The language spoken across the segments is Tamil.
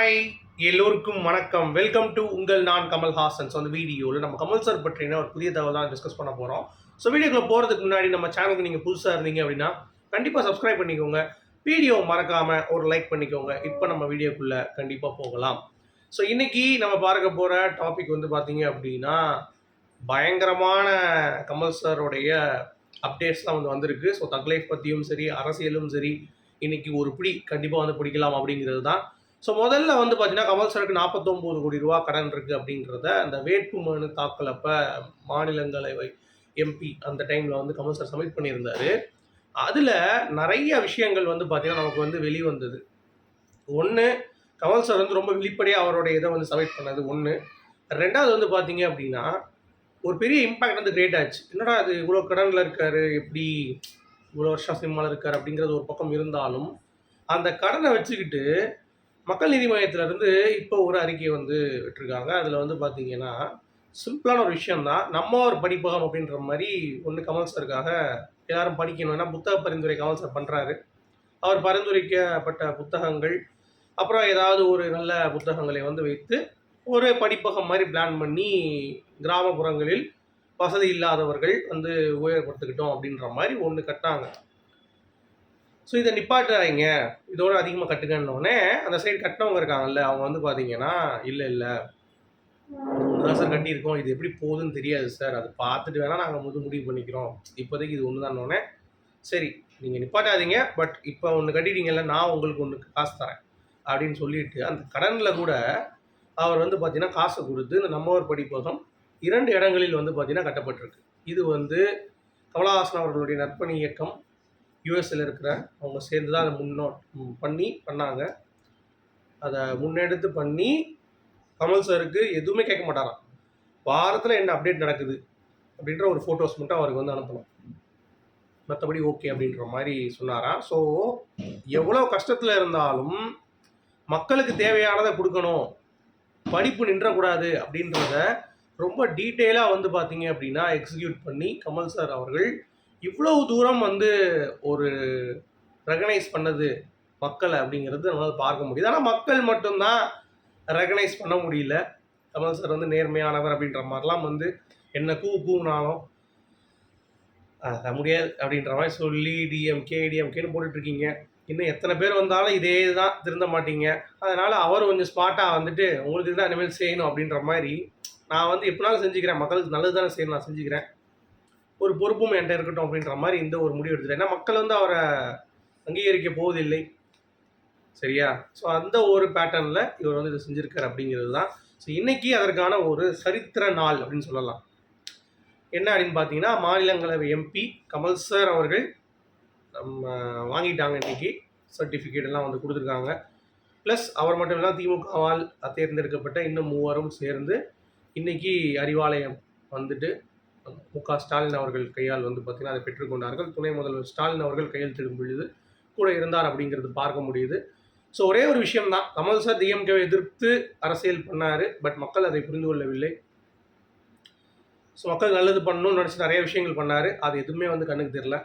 ஹாய், எல்லோருக்கும் வணக்கம். வெல்கம் டு உங்கள் நான் கமல்ஹாசன். ஸோ அந்த வீடியோவில் நம்ம கமல் சார் பற்றின ஒரு புதிய தகவல் தான் டிஸ்கஸ் பண்ண போகிறோம். ஸோ வீடியோக்குள்ள போகிறதுக்கு முன்னாடி நம்ம சேனலுக்கு நீங்கள் புதுசாக இருந்தீங்க அப்படின்னா கண்டிப்பாக சப்ஸ்கிரைப் பண்ணிக்கோங்க. வீடியோ மறக்காமல் ஒரு லைக் பண்ணிக்கோங்க. இப்போ நம்ம வீடியோக்குள்ளே கண்டிப்பாக போகலாம். ஸோ இன்றைக்கி நம்ம பார்க்க போகிற டாபிக் வந்து பார்த்தீங்க அப்படின்னா பயங்கரமான கமல் சாரோடைய அப்டேட்ஸ்லாம் வந்திருக்கு. ஸோ தக் லைஃப் பற்றியும் சரி, அரசியலும் சரி, இன்றைக்கி ஒரு பிடி கண்டிப்பாக வந்து பிடிக்கலாம் அப்படிங்கிறது தான். ஸோ முதல்ல வந்து பார்த்தீங்கன்னா கமல் சாருக்கு 49 கோடி ரூபா கடன் இருக்குது அப்படின்றத அந்த வேட்புமனு தாக்கல் அப்போ மாநிலங்களவை எம்பி அந்த டைமில் வந்து கமல் சார் சப்மிட் பண்ணியிருந்தார். அதில் நிறைய விஷயங்கள் வந்து பார்த்தீங்கன்னா நமக்கு வந்து வெளிவந்தது. ஒன்று, கமல் சார் வந்து ரொம்ப வெளிப்படையாக அவருடைய இதை வந்து சப்மிட் பண்ணது ஒன்று. ரெண்டாவது வந்து பார்த்தீங்க அப்படின்னா ஒரு பெரிய இம்பேக்ட் வந்து கிரியேட் ஆச்சு. என்னடா அது இவ்வளோ கடனில் இருக்கார், எப்படி இவ்வளோ வருஷம் சினிமாவில் இருக்கார் அப்படிங்கிறது ஒரு பக்கம் இருந்தாலும் அந்த கடனை வச்சுக்கிட்டு மக்கள் நீதி மையத்திலேருந்து இப்போ ஒரு அறிக்கை வந்து விட்டுருக்காங்க. அதில் வந்து பார்த்தீங்கன்னா சிம்பிளான ஒரு விஷயந்தான். நம்ம ஒரு படிப்பகம் அப்படின்ற மாதிரி ஒன்று கமல் சாருக்காக எல்லாரும் படிக்கணும். ஏன்னா புத்தக பரிந்துரை கமல் சார் பண்ணுறாரு. அவர் பரிந்துரைக்கப்பட்ட புத்தகங்கள், அப்புறம் ஏதாவது ஒரு நல்ல புத்தகங்களை வந்து வைத்து ஒரு படிப்பகம் மாதிரி பிளான் பண்ணி கிராமப்புறங்களில் வசதி இல்லாதவர்கள் வந்து உபயோகப்படுத்திக்கிட்டோம் அப்படின்ற மாதிரி ஒன்று கட்டினாங்க. ஸோ இதை நிப்பாட்டுறாங்க, இதோட அதிகமாக கட்டுக்கன்னொடனே அந்த சைடு கட்டினவங்க இருக்காங்கல்ல, அவங்க வந்து பார்த்தீங்கன்னா இல்லை ஒன்று தான் சார் கட்டியிருக்கோம், இது எப்படி போகுதுன்னு தெரியாது சார், அதை பார்த்துட்டு வேணால் நாங்கள் முடிவு பண்ணிக்கிறோம், இப்போதைக்கு இது ஒன்று தானோடனே சரி நீங்கள் நிப்பாட்டாதீங்க, பட் இப்போ ஒன்று கட்டிட்டீங்கல்ல, நான் உங்களுக்கு ஒன்று காசு தரேன் அப்படின்னு சொல்லிட்டு அந்த கடனில் கூட அவர் வந்து பார்த்தீங்கன்னா காசை கொடுத்து இந்த நம்ம ஒரு படிப்பகம் 2 இடங்களில் வந்து பார்த்தீங்கன்னா கட்டப்பட்டிருக்கு. இது வந்து கமலஹாசன் அவர்களுடைய நற்பணி இயக்கம் யூஎஸ்ல இருக்கிற அவங்க சேர்ந்து தான் அதை பண்ணாங்க. அதை முன்னெடுத்து பண்ணி கமல் சாருக்கு எதுவுமே கேட்க மாட்டாராம். வாரத்தில் என்ன அப்டேட் நடக்குது அப்படின்ற ஒரு ஃபோட்டோஸ் மட்டும் அவருக்கு வந்து அனுப்பணும், மற்றபடி ஓகே அப்படின்ற மாதிரி சொன்னாராம். ஸோ எவ்வளோ கஷ்டத்தில் இருந்தாலும் மக்களுக்கு தேவையானதை கொடுக்கணும், படிப்பு நின்றக்கூடாது அப்படின்றத ரொம்ப டீட்டெயிலாக வந்து பார்த்தீங்க அப்படின்னா எக்ஸிக்யூட் பண்ணி கமல் சார் அவர்கள் இவ்வளவு தூரம் வந்து ஒரு ரெகனைஸ் பண்ணது மக்களை அப்படிங்கிறது நம்மளால் பார்க்க முடியுது. ஆனால் மக்கள் மட்டும்தான் ரெகனைஸ் பண்ண முடியல. கமல் சார் வந்து நேர்மையானவர் அப்படின்ற மாதிரிலாம் வந்து என்ன கூவுனாலும் முடியாது அப்படின்ற மாதிரி சொல்லி டிஎம்கேன்னு போட்டுட்ருக்கீங்க. இன்னும் எத்தனை பேர் வந்தாலும் இதே தான், திருந்த மாட்டீங்க. அதனால் அவர் கொஞ்சம் ஸ்மார்ட்டாக வந்துட்டு உங்களுக்கு தான் இனிமேல் செய்யணும் அப்படின்ற மாதிரி, நான் வந்து எப்படினாலும் செஞ்சுக்கிறேன், மக்களுக்கு நல்லது தானே செய்யணும், நான் செஞ்சுக்கிறேன், ஒரு பொறுப்பும் என்கிட்ட இருக்கட்டும் அப்படின்ற மாதிரி இந்த ஒரு முடிவு எடுத்துட்டேன். ஏன்னா மக்கள் வந்து அவரை அங்கீகரிக்க போவதில்லை, சரியா? ஸோ அந்த ஒரு பேட்டர்னில் இவர் வந்து இதை செஞ்சுருக்கார் அப்படிங்கிறது தான். ஸோ இன்றைக்கி அதற்கான ஒரு சரித்திர நாள் அப்படின்னு சொல்லலாம். என்ன அப்படின்னு பார்த்தீங்கன்னா மாநிலங்களவை எம்பி கமல் சார் அவர்கள் நம்ம வாங்கிட்டாங்க. இன்றைக்கி சர்டிஃபிகேட் எல்லாம் வந்து கொடுத்துருக்காங்க. ப்ளஸ் அவர் மட்டும் இல்லாமல் திமுகவால் தேர்ந்தெடுக்கப்பட்ட இன்னும் 3 சேர்ந்து இன்றைக்கி அறிவாலயம் வந்துட்டு முக ஸ்டாலின் அவர்கள் கையால் வந்து பார்த்திங்கன்னா அதை பெற்றுக்கொண்டார்கள். துணை முதல்வர் ஸ்டாலின் அவர்கள் கையெழுத்திடும் பொழுது கூட இருந்தார் அப்படிங்கிறது பார்க்க முடியுது. ஸோ ஒரே ஒரு விஷயம்தான், கமல் சார் டிஎம்கேவை எதிர்த்து அரசியல் பண்ணார், பட் மக்கள் அதை புரிந்து கொள்ளவில்லை. ஸோ மக்கள் நல்லது பண்ணணும்னு நினச்சி நிறைய விஷயங்கள் பண்ணார், அது எதுவுமே வந்து கண்ணுக்கு தெரியல.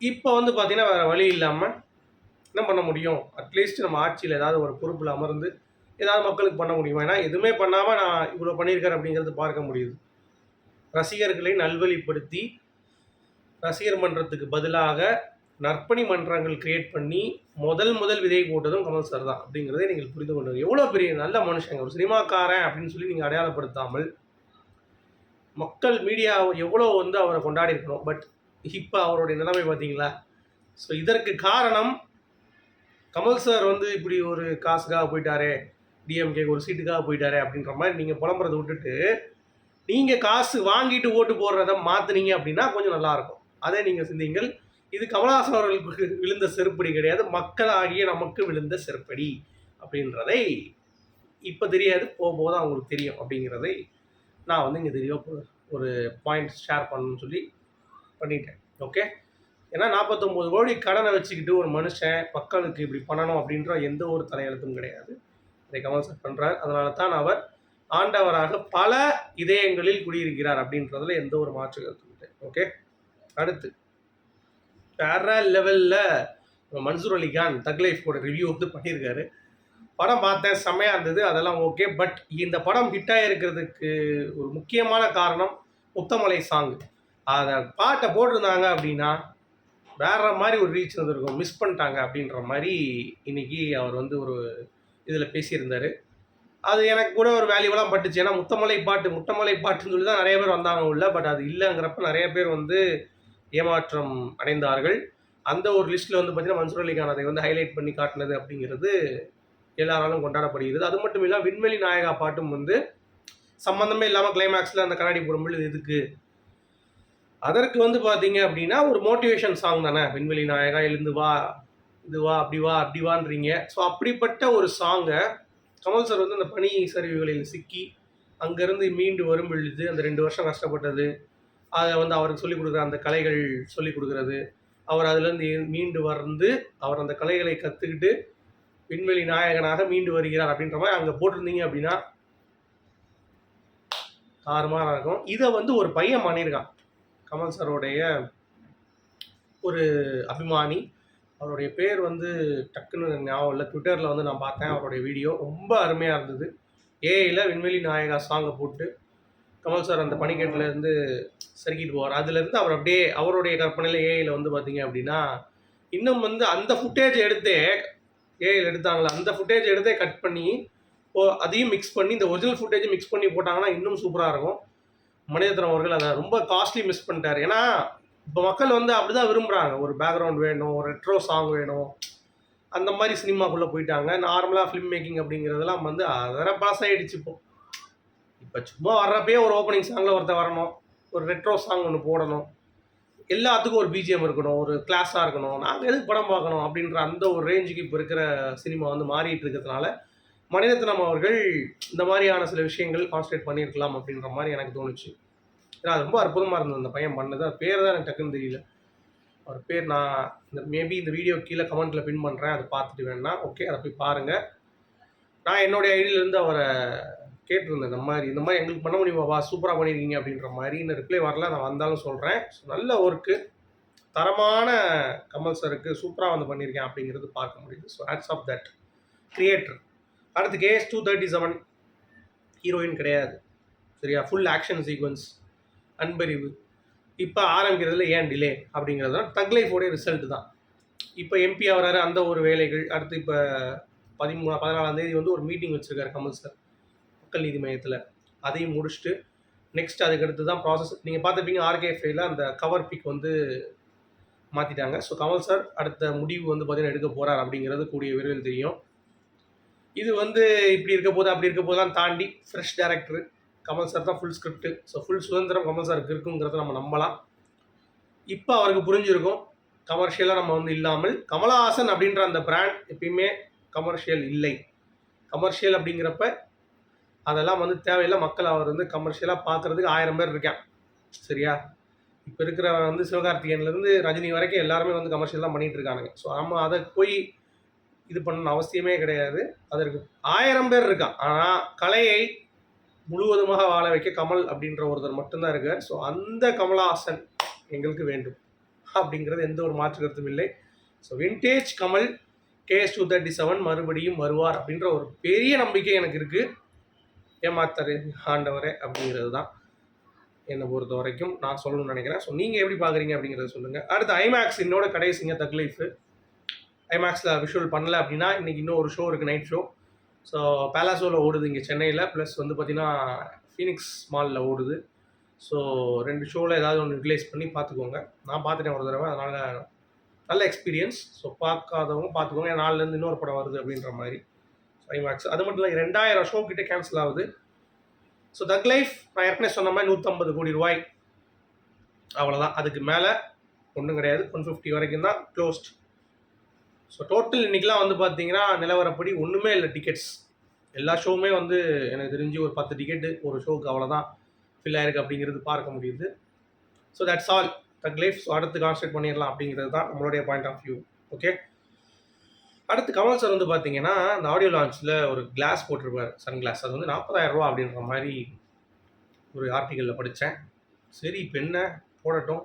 இப்போ வந்து பார்த்திங்கன்னா வேறு வழி இல்லாமல் என்ன பண்ண முடியும், அட்லீஸ்ட் நம்ம ஆட்சியில் ஏதாவது ஒரு பொறுப்பில் அமர்ந்து ஏதாவது மக்களுக்கு பண்ண முடியுமா? ஏன்னா எதுவுமே பண்ணாமல் நான் இவ்வளோ பண்ணியிருக்கேன் அப்படிங்கிறது பார்க்க முடியுது. ரசிகர்களை நல்வழிப்படுத்தி ரசிகர் மன்றத்துக்கு பதிலாக நற்பணி மன்றங்கள் கிரியேட் பண்ணி முதல் விதை போட்டதும் கமல் சார் தான் அப்படிங்கிறதை நீங்கள் புரிந்து கொண்டு, எவ்வளோ பெரிய நல்ல மனுஷங்க, ஒரு சினிமாக்காரன் அப்படின்னு சொல்லி நீங்கள் அடையாளப்படுத்தாமல் மக்கள் மீடியா எவ்வளோ வந்து அவரை கொண்டாடி இருக்கணும். பட் இப்போ அவருடைய நிலைமை பார்த்தீங்களா? ஸோ இதற்கு காரணம் கமல் சார் வந்து இப்படி ஒரு காசுக்காக போயிட்டாரே, டிஎம்கே ஒரு சீட்டுக்காக போயிட்டாரே அப்படின்ற மாதிரி நீங்கள் புலம்புறதை விட்டுட்டு நீங்கள் காசு வாங்கிட்டு ஓட்டு போடுறத மாற்றினீங்க அப்படின்னா கொஞ்சம் நல்லாயிருக்கும். அதே நீங்கள் சிந்திங்கள். இது கமலஹாசன் அவர்களுக்கு விழுந்த செருப்படி கிடையாது, மக்களாகிய நமக்கு விழுந்த செருப்படி அப்படின்றதை இப்போ தெரியாது, போக தான் அவங்களுக்கு தெரியும் அப்படிங்கிறதை நான் வந்து இங்கே தெளிவாக ஒரு பாயிண்ட் ஷேர் பண்ணணும்னு சொல்லி பண்ணிட்டேன். ஓகே, ஏன்னா 49 கோடி கடனை வச்சுக்கிட்டு ஒரு மனுஷன் மக்களுக்கு இப்படி பண்ணணும் அப்படின்ற எந்த ஒரு தலையெழுத்தும் கிடையாது. அதை கமல் சார் பண்ணுறார். அதனால தான் அவர் ஆண்டவராக பல இதயங்களில் குடியிருக்கிறார் அப்படின்றதுல எந்த ஒரு மாற்று கருத்தும் இல்லை. ஓகே, அடுத்து வேற லெவலில் மன்சூர் அலிகான் தக் லைஃபோட ரிவ்யூ வந்து பண்ணியிருக்காரு. படம் பார்த்தேன், செம்மையா இருந்தது. அதெல்லாம் ஓகே. பட் இந்த படம் ஹிட் ஆகிருக்கிறதுக்கு ஒரு முக்கியமான காரணம் முத்தமலை சாங். அத பாட்ட போட்டிருந்தாங்க அப்படின்னா, வேற மாரி ஒரு ரீச் வந்திருக்கும். மிஸ் பண்ணிட்டாங்க அப்படின்ற மாரி இன்னைக்கு அவர் வந்து ஒரு இதில பேசியிருந்தாரு. அது எனக்கு கூட ஒரு வேல்யூவலா பட்டுச்சு. ஏன்னா முத்தமலை பாட்டுன்னு சொல்லி தான் நெறைய பேர் வந்தாங்க உள்ள. பட் அது இல்லங்கிறப்ப நெறைய பேர் வந்து ஏமாற்றம் அடைந்தார்கள். அந்த ஒரு லிஸ்ட்ல வந்து பார்த்தீங்கன்னா, மன்சூர் அலிகான் அதை வந்து ஹைலைட் பண்ணி காட்டுனது அப்படிங்கிறது எல்லாராலும் கொண்டாடப்படுகிறது. அது மட்டும் இல்லாம விண்வெளி நாயகா பாட்டும் வந்து சம்மந்தமே இல்லாம கிளைமாக்ஸ்ல அந்த கண்ணாடி போடும்பொழுது எதுக்கு? அதற்கு வந்து பார்த்தீங்க அப்படின்னா, ஒரு மோட்டிவேஷன் சாங் தானே. விண்வெளி நாயகா எழுந்து வா, இது வா, அப்படி வா, அப்படி வான்றீங்க. ஸோ அப்படிப்பட்ட ஒரு சாங்க கமல் சார் வந்து அந்த பனி சரிவுகளில் சிக்கி, அங்கேருந்து மீண்டு வரும் பொழுது, அந்த 2 வருஷம் கஷ்டப்பட்டது, அத வந்து அவருக்கு சொல்லிக் குடுக்குற அந்த கலைகள் சொல்லிக் குடுக்குறது, அவர் அதுலேருந்து மீண்டு வந்து, அவர் அந்த கலைகளை கத்துக்கிட்டு, விண்வெளி நாயகனாக மீண்டு வருகிறார் அப்படின்ற மாரி அங்க போட்டிருந்தீங்க அப்படின்னா, தாறுமாறா இருக்கும். இத வந்து ஒரு பையன் பண்ணியிருக்கான். கமல் சாரோடைய ஒரு அபிமானி. அவருடைய பேர் வந்து டக்குன்னு ஞாபகம் இல்ல. ட்விட்டர்ல வந்து நான் பார்த்தேன் அவருடைய வீடியோ. ரொம்ப அருமையா இருந்தது. ஏஐல விண்வெளி நாயகா சாங்க போட்டு, கமல் சார் அந்த பனிக்கட்டுலேருந்து சறுக்கிட்டு போவார். அதுலேருந்து அவர் அப்படியே அவருடைய கற்பனையில ஏஐல வந்து பார்த்தீங்க அப்படின்னா, இன்னும் வந்து அந்த ஃபுட்டேஜ் எடுத்தே ஏஐல எடுத்தாங்கல்ல, அந்த ஃபுட்டேஜ் எடுத்தே கட் பண்ணி, அதையும் மிக்ஸ் பண்ணி, இந்த ஒரிஜினல் ஃபுட்டேஜும் மிக்ஸ் பண்ணி போட்டாங்கன்னா, இன்னும் சூப்பரா இருக்கும். மணிரத்னம் அவர்கள் அத ரொம்ப காஸ்ட்லி மிஸ் பண்ணிட்டாரு. ஏன்னா, இப்போ மக்கள் வந்து அப்படிதான் விரும்புறாங்க. ஒரு பேக்ரவுண்ட் வேணும், ஒரு ரெட்ரோ சாங் வேணும். அந்த மாரி சினிமாக்குள்ள போயிட்டாங்க. நார்மலா ஃபிலிம் மேக்கிங் அப்படிங்கிறதெல்லாம் வந்து அதெல்லாம் பழசாயிடுச்சு இப்போ. இப்ப சும்மா வர்றப்பயே ஒரு ஓப்பனிங் சாங்ல ஒருத்தன் வரணும். ஒரு ரெட்ரோ சாங் ஒண்ணு போடணும். எல்லாத்துக்கும் ஒரு பிஜிஎம் இருக்கணும். ஒரு கிளாஸா இருக்கணும். நாங்க எதுக்கு படம் பார்க்கணும்? அப்படின்ற அந்த ஒரு ரேஞ்சுக்கு இப்ப இருக்கிற சினிமா வந்து மாறிட்டு இருக்கிறதுனால, மணிரத்னம் அவர்கள் இந்த மாரியான சில விஷயங்கள் கான்சன்ட்ரேட் பண்ணியிருக்கலாம் அப்படின்ற மாரி எனக்கு தோணுச்சு. ஏன்னா, அது ரொம்ப அற்புதமா இருந்தது அந்த பையன் பண்ணது. அது பேர் தான் எனக்கு டக்குன்னு தெரியல. அவர் பேர் நான் மேபி இந்த வீடியோ கீழ கமெண்ட்ல பின் பண்றேன். அத பார்த்துட்டு வேணா ஓகே. அத போய் பாருங்க. நான் என்னுடைய ஐடியிலேருந்து அவர கேட்டிருந்தேன். இந்த மாரி எங்களுக்கு பண்ண முடியுமாப்பா? சூப்பரா பண்ணியிருக்கீங்க அப்படின்ற மாரி. இன்னும் ரிப்ளை வரல. நான் வந்தாலும் சொல்றேன். நல்ல ஒர்க்கு. தரமான கமல் சாருக்கு சூப்பரா வந்து பண்ணியிருக்கேன் அப்படிங்கிறது பார்க்க முடியுது. So hats off that creator. அடுத்து கேஎஸ் 237 ஹீரோயின் கிடையாது. சரியா? Full action sequence, Anbariv. இப்ப ஆரம்பிக்கிறதுல ஏன் டிலே அப்படிங்கிறது தான் தக் லைஃபோடைய ரிசல்ட் தான். இப்ப எம்பி ஆகுறாரு அந்த ஒரு வேலைகள். அடுத்து இப்ப 14ஆம் தேதி வந்து ஒரு மீட்டிங் வச்சிருக்காரு கமல் சார். மக்கள் நீதி மையத்துல. அதையும் முடிச்சுட்டு, நெக்ஸ்ட் அதுக்கடுத்து தான் ப்ராசஸ். நீங்க பார்த்துருப்பீங்க ஆர்கேஎஃப்ஐல அந்த கவர் பிக் வந்து மாத்திட்டாங்க. ஸோ கமல் சார் அடுத்த முடிவு வந்து பார்த்தீங்கன்னா எடுக்க போறார் அப்படிங்கிறது கூடிய விரைவில் தெரியும். இது வந்து இப்படி இருக்க போது, அப்படி இருக்க போதெல்லாம் தாண்டி ஃப்ரெஷ் டைரக்டர் கமல் சார் தான் ஃபுல் ஸ்கிரிப்ட். ஸோ ஃபுல் சுதந்திரம் கமல் சாருக்கு இருக்குங்கிறத நம்ம நம்பலாம். இப்போ அவருக்கு புரிஞ்சிருக்கும். கமர்ஷியலாக நம்ம வந்து இல்லாமல் கமலஹாசன் அப்படின்ற அந்த பிராண்ட் எப்பயுமே கமர்ஷியல் இல்லை. கமர்ஷியல் அப்படிங்கிறப்ப அதெல்லாம் வந்து தேவையில்லை. மக்கள் அவர் வந்து கமர்ஷியலாக பார்க்குறதுக்கு 1000 பேர் இருக்கான். சரியா? இப்போ இருக்கிற வந்து சிவகார்த்திகேயன்லேருந்து ரஜினி வரைக்கும் எல்லாருமே வந்து கமர்ஷியல் தான் பண்ணிட்டு இருக்கானுங்க. ஸோ நம்ம அதை போய் இது பண்ணணும் அவசியமே கிடையாது. அதற்கு 1000 பேர் இருக்கான். ஆனால் கலையை முழுவதுமாக வாழ வைக்க கமல் அப்படின்ற ஒருத்தர் மட்டும்தான் இருக்கார். ஸோ அந்த கமலஹாசன் எங்களுக்கு வேண்டும் அப்படிங்கிறது எந்த ஒரு மாற்று கருத்தும் இல்லை. ஸோ வின்டேஜ் கமல் கேஎஸ் 237 மறுபடியும் வருவார் அப்படின்ற ஒரு பெரிய நம்பிக்கை எனக்கு இருக்குது. ஏமாத்தாரு ஆண்டவரே அப்படிங்கிறது தான் என்னை பொறுத்த வரைக்கும் நான் சொல்லணும்னு நினைக்கிறேன். ஸோ நீங்கள் எப்படி பார்க்குறீங்க அப்படிங்கிறத சொல்லுங்கள். அடுத்து ஐமேக்ஸ் என்னோட கடைசிங்க தக் லைஃப். ஐமேக்ஸில் விஷுவல் பண்ணல அப்படின்னா இன்றைக்கி இன்னும் ஒரு ஷோ இருக்குது, நைட் ஷோ. ஸோ பேலாசோவில் ஓடுது இங்கே சென்னையில். ப்ளஸ் வந்து பார்த்திங்கன்னா ஃபீனிக்ஸ் மாலில் ஓடுது. ஸோ 2 ஷோவில் ஏதாவது ஒன்று யூட்டிலைஸ் பண்ணி பார்த்துக்கோங்க. நான் பார்த்துட்டேன் ஒரு தடவை. அதனால் நல்ல எக்ஸ்பீரியன்ஸ். ஸோ பார்க்காதவங்க பார்த்துக்கோங்க. நாளிலேருந்து இன்னொரு படம் வருது அப்படின்ற மாதிரி. ஐமேக்ஸ் அது மட்டும் இல்லை 2000 ஷோ கிட்டே கேன்சல் ஆகுது. ஸோ தக் லைஃப் நான் ஏற்கனவே சொன்ன மாதிரி 150 கோடி ரூபாய், அவ்வளோதான். அதுக்கு மேலே ஒன்றும் கிடையாது. 150 வரைக்கும் தான் க்ளோஸ்ட். ஸோ டோட்டல் இன்றைக்கெலாம் வந்து பார்த்தீங்கன்னா நிலவரப்படி ஒன்றுமே இல்லை டிக்கெட்ஸ். எல்லா ஷோவுமே வந்து எனக்கு தெரிஞ்சு ஒரு 10 டிக்கெட்டு ஒரு ஷோவுக்கு அவ்வளோதான் ஃபில் ஆயிருக்கு அப்படிங்கிறது பார்க்க முடியுது. ஸோ தட்ஸ் ஆல் தக் லைஃப். ஸோ அடுத்து கான்சன்ட்ரேட் பண்ணிடலாம் அப்படிங்கிறது தான் நம்மளுடைய பாயிண்ட் ஆஃப் வியூ. ஓகே. அடுத்து கமல் சார் வந்து பார்த்தீங்கன்னா இந்த ஆடியோ லான்ச்சில் ஒரு கிளாஸ் போட்டிருப்பார், சன் கிளாஸ். அது வந்து 40,000 ரூபா அப்படின்ற மாதிரி ஒரு ஆர்டிக்கலில் படித்தேன். சரி இப்போ என்ன போடட்டும்,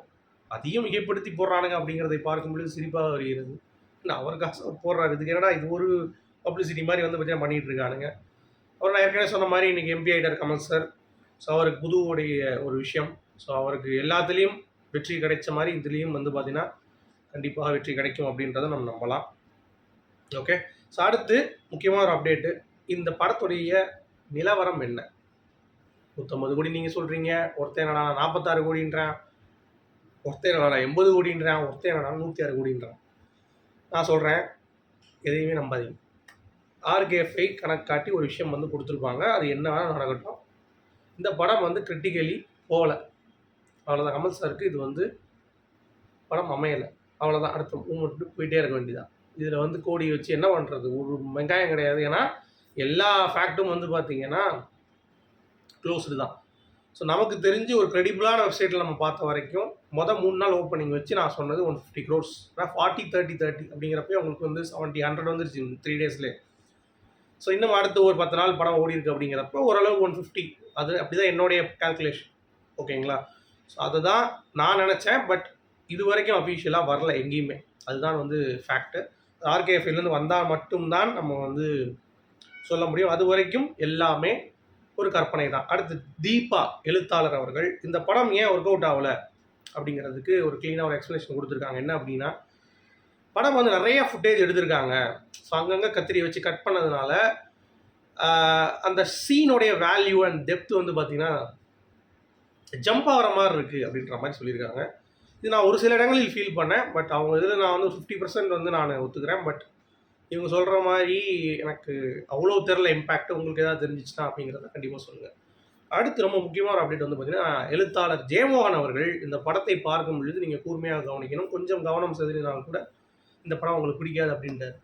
அதையும் மிகைப்படுத்தி போடுறானுங்க அப்படிங்கிறதை பார்க்கும்பொழுது சிரிப்பாக வருகிறது. இல்லை அவர் காசு அவர் போடுறாரு, இதுக்கு என்னடா இது ஒரு பப்ளிசிட்டி மாதிரி வந்து பார்த்தீங்கன்னா பண்ணிகிட்டு இருக்கானுங்க. அவர் நான் ஏற்கனவே சொன்ன மாதிரி இன்றைக்கி எம்பி ஆகிட்டார் கமல் சார். ஸோ அவருக்கு புதுவுடைய ஒரு விஷயம். ஸோ அவருக்கு எல்லாத்துலேயும் வெற்றி கிடைச்ச மாதிரி இதுலேயும் வந்து பார்த்திங்கன்னா கண்டிப்பாக வெற்றி கிடைக்கும் அப்படின்றத நம்ம நம்பலாம். ஓகே. ஸோ அடுத்து முக்கியமான ஒரு அப்டேட்டு, இந்த படத்துடைய நிலவரம் என்ன? 150 கோடி நீங்கள் சொல்கிறீங்க, ஒருத்தன் என்னடா 46 கோடின்றான், ஒருத்தன் என்னடா 80 கோடின்றான், ஒருத்தன் என்னடா 106 கோடின்றான். நான் சொல்கிறேன், எதையுமே நம்பாதீங்க. ஆர்கேஎஃப்ஐ கணக்கு காட்டி ஒரு விஷயம் வந்து கொடுத்துருப்பாங்க, அது என்ன வேணால் நடக்கட்டும். இந்த படம் வந்து கிரிட்டிக்கலி போகலை, அவ்வளோதான். கமல் சாருக்கு இது வந்து படம் அமையலை, அவ்வளோதான். அடுத்த மூமெண்ட்டு போயிட்டே இருக்க வேண்டியதான். இதில் வந்து கோடி வச்சு என்ன பண்ணுறது? ஒரு வெங்காயம் கிடையாது. ஏன்னா எல்லா ஃபேக்ட்டும் வந்து பார்த்திங்கன்னா க்ளோஸ்டு தான். ஸோ நமக்கு தெரிஞ்சு ஒரு க்ரெடிபிளான வெப்சைட்டில் நம்ம பார்த்த வரைக்கும் 3 நாள் ஓப்பனிங் வச்சு நான் சொன்னது 150 crores. ஆனால் 40-30-30 அப்படிங்கிறப்ப உங்களுக்கு வந்து 70-100 வந்துருச்சு 3 daysலேயே. ஸோ இன்னும் அடுத்து ஒரு 10 நாள் படம் ஓடி இருக்குது அப்படிங்கிறப்ப ஓரளவு 150, அது அப்படி தான் என்னுடைய கால்குலேஷன். ஓகேங்களா? ஸோ அதுதான் நான் நினச்சேன். பட் இது வரைக்கும் அஃபீஷியலாக வரல எங்கேயுமே, அதுதான் வந்து ஃபேக்ட்டு. ஆர்கேஎஃப்ஐலேருந்து வந்தால் மட்டும்தான் நம்ம வந்து சொல்ல முடியும். அது வரைக்கும் எல்லாமே ஒரு கற்பனை தான். அடுத்து தீபா எழுத்தாளர் அவர்கள் இந்த படம் ஏன் ஒர்க் அவுட் ஆகலை அப்படிங்கிறதுக்கு ஒரு க்ளீனாக ஒரு எக்ஸ்ப்ளனேஷன் கொடுத்துருக்காங்க. என்ன அப்படின்னா, படம் வந்து நிறைய ஃபுட்டேஜ் எடுத்திருக்காங்க. ஸோ அங்கங்கே கத்திரி வச்சு கட் பண்ணதுனால அந்த சீனோடைய வேல்யூ அண்ட் டெப்த் வந்து பார்த்திங்கன்னா ஜம்ப் ஆகிற மாதிரி இருக்குது அப்படின்ற மாதிரி சொல்லியிருக்காங்க. இது நான் ஒரு சில இடங்களில் ஃபீல் பண்ணேன். பட் அவங்க இதில் நான் வந்து 50% வந்து நான் ஒத்துக்கிறேன். பட் இவங்க சொல்கிற மாதிரி எனக்கு அவ்வளோ தெரில இம்பேக்ட். உங்களுக்கு எதாவது தெரிஞ்சிச்சுன்னா அப்படிங்கிறத கண்டிப்பாக சொல்லுங்கள். அடுத்து ரொம்ப முக்கியமான ஒரு அப்டேட் வந்து பார்த்திங்கன்னா, எழுத்தாளர் ஜெயமோகன் அவர்கள் இந்த படத்தை பார்க்கும் பொழுது நீங்கள் கூர்மையாக கவனிக்கணும், கொஞ்சம் கவனம் செதறினாலும் கூட இந்த படம் உங்களுக்கு பிடிக்காது அப்படின்றார்.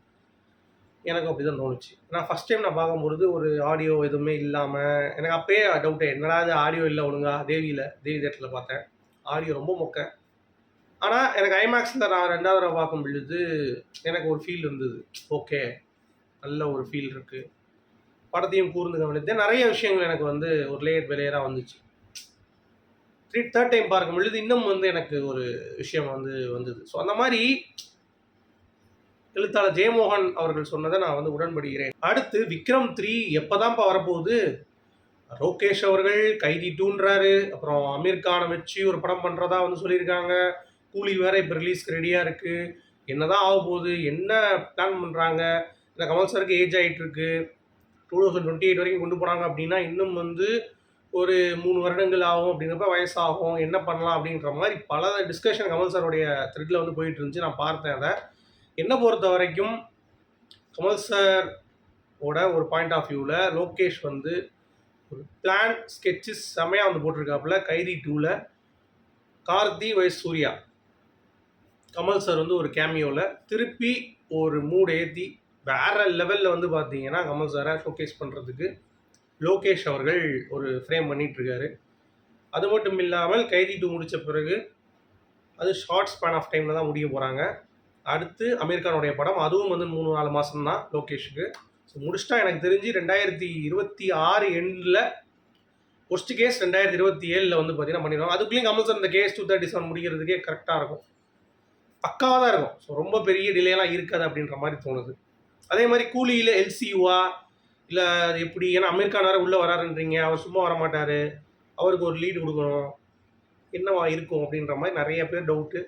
எனக்கும் அப்படி தான் தோணுச்சு. நான் ஃபஸ்ட் டைம் நான் பார்க்கும்பொழுது ஒரு ஆடியோ எதுவுமே இல்லாமல் எனக்கு அப்போயே டவுட்டு, என்னடா இது ஆடியோ இல்லை ஒழுங்கா. தேவி தேட்டரில் பார்த்தேன், ஆடியோ ரொம்ப மொக்க. ஆனால் எனக்கு ஐமேக்ஸில் நான் 2வது தடவை பார்க்கும் பொழுது எனக்கு ஒரு ஃபீல் இருந்தது. ஓகே, நல்ல ஒரு ஃபீல் இருக்குது. படத்தையும் கூர்ந்து கவனித்தேன். நிறைய விஷயங்கள் எனக்கு வந்து ஒரு லேயராக வந்துச்சு. 3rd டைம் பார்க்கும் பொழுது இன்னும் வந்து எனக்கு ஒரு விஷயம் வந்து வந்தது. ஸோ அந்த மாதிரி எழுத்தாளர் ஜெயமோகன் அவர்கள் சொன்னதை நான் வந்து உடன்படுகிறேன். அடுத்து விக்ரம் 3 எப்போ தான்ப்பா வரப்போகுது? லோகேஷ் அவர்கள் கைதி 2ன்றாரு. அப்புறம் அமீர் கானை வச்சு ஒரு படம் பண்ணுறதா வந்து சொல்லியிருக்காங்க. கூலி வேறு இப்போ ரிலீஸ்க்கு ரெடியாக இருக்குது. என்ன தான் ஆக போகுது, என்ன பிளான் பண்ணுறாங்க? இந்த கமல் சாருக்கு ஏஜ் ஆகிட்டுருக்கு, 2028 வரைக்கும் கொண்டு போகிறாங்க அப்படின்னா இன்னும் வந்து ஒரு 3 வருடங்கள் ஆகும். அப்படிங்கிறப்ப வயசாகும், என்ன பண்ணலாம் அப்படின்ற மாதிரி பல டிஸ்கஷன் கமல் சாருடைய த்ரெட்டில் வந்து போயிட்டு இருந்துச்சு. நான் பார்த்தேன் அதை. என்னை பொறுத்த வரைக்கும் கமல் சாரோட ஒரு பாயிண்ட் ஆஃப் வியூவில் லோகேஷ் வந்து ஒரு பிளான் ஸ்கெட்சஸ் செம்மையாக வந்து போட்டிருக்காப்புல. கைதி 2ல் கார்த்தி வயசு சூர்யா, கமல் சார் வந்து ஒரு கேமியோவில் திருப்பி ஒரு மூடு ஏற்றி வேறு லெவலில் வந்து பார்த்தீங்கன்னா கமல் சாரை ஷோகேஸ் பண்ணுறதுக்கு லோகேஷ் அவர்கள் ஒரு ஃப்ரேம் பண்ணிகிட்ருக்காரு. அது மட்டும் இல்லாமல் கைதி 2 முடித்த பிறகு அது ஷார்ட் ஸ்பேன் ஆஃப் டைமில் தான் முடிய போகிறாங்க. அடுத்து அமீர் கானுடைய படம், அதுவும் வந்து 3-4 மாதம் தான் லோகேஷுக்கு. ஸோ முடிச்சிட்டா எனக்கு தெரிஞ்சு 2026 எண்டில், ஃபர்ஸ்ட் கேஸ் 2027 வந்து பார்த்தீங்கன்னா பண்ணிடுவாங்க. அதுக்குள்ளேயும் கமல் சார் இந்த கேஸ் 237 முடிக்கிறதுக்கே கரெக்டாக இருக்கும், பக்காவாக தான் இருக்கும். ஸோ ரொம்ப பெரிய டிலேலாம் இருக்காது அப்படின்ற மாதிரி தோணுது. அதே மாதிரி கூலியில் எல்சியூவா இல்லை அது எப்படி? ஏன்னா அமீர் கான் வேறு உள்ளே வராருன்றீங்க, அவர் சும்மா வரமாட்டார், அவருக்கு ஒரு லீடு கொடுக்கணும், என்னவா இருக்கும் அப்படின்ற மாதிரி நிறைய பேர் டவுட்டு.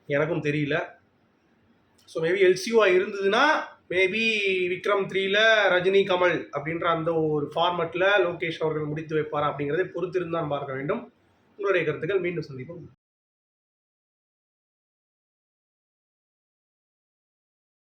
எனக்கும் தெரியல. ஸோ மேபி எல்சியூவா இருந்ததுன்னா மேபி விக்ரம் 3ல் ரஜினி கமல் அப்படின்ற அந்த ஒரு ஃபார்மெட்டில் லோகேஷ் அவர்கள் முடித்து வைப்பாரா அப்படிங்கிறதை பொறுத்திருந்தான் பார்க்க வேண்டும். உங்களுடைய கருத்துக்கள். மீண்டும் சந்திப்போம்.